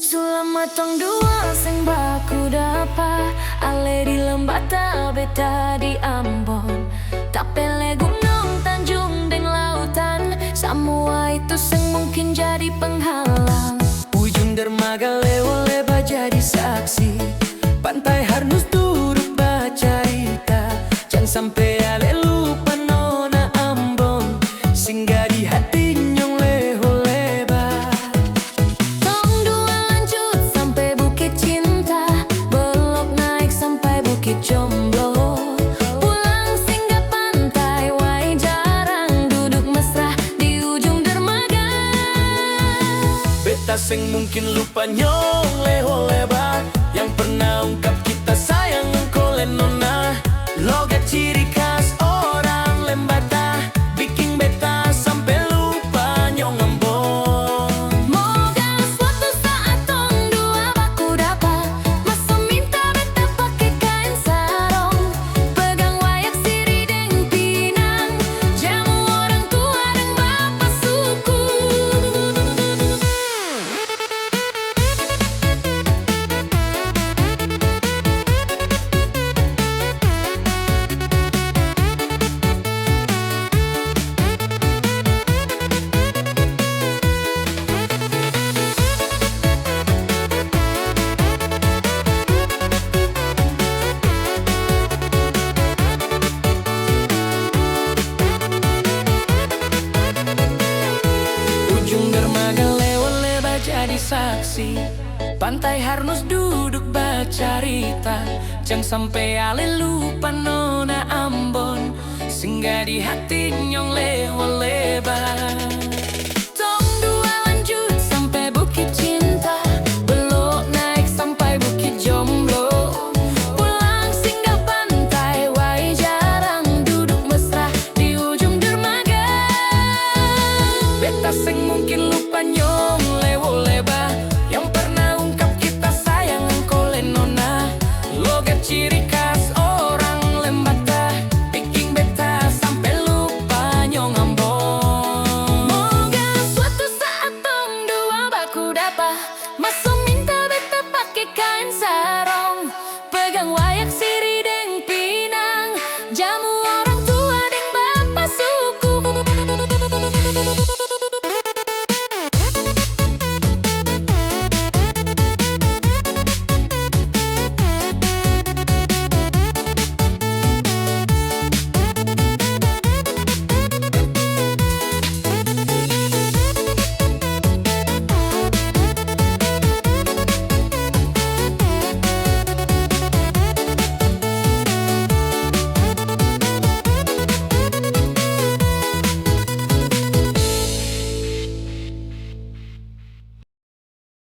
Selama tong dua sing baku dapa, ale di Lembata beta di Ambon. Tapele gunung Tanjung deng lautan, semua itu sing mungkin jadi penghalang. Ujung dermaga lewo-leba jadi saksi, pantai harus duduk baca cerita. Jangan sampai ale lupa nona Ambon, singgah di hati nyong lewo-leba. Tong dua lanjut sampai Bukit Cinta, belok naik sampai Bukit Jomblo. Pulang singgah pantai, wai jarang duduk mesra di ujung dermaga. Beta sing mungkin lupa nyong lewo-leba, yang pernah ungkap kita sayang engkau nona. Logat ciri khas orang Lembata, bikin beta sampai lupa nyong Ambon. Moga suatu saat tong dua baku dapat, masa minta beta pakai kain sarong, pegang wayak siri deng pinang, jamu orang tua deng bapak suku. Ujung dermaga lewo-leba jadi saksi, pantai harus duduk baca cerita. Jangan sampai ale lupa nona Ambon, singgah di hati nyong lewo-leba. Tong dua lanjut sampai Bukit Cinta, belok naik sampai Bukit Jomblo. Pulang singgah pantai, wai jarang duduk mesra di ujung dermaga. Beta sing mungkin lupa nyong lewo-leba, yang pernah ungkap kita sayang engkau nona. Logat ciri khas orang Lembata, bikin beta sampai lupa nyong Ambon. Moga suatu saat tong dua baku dapat, masuk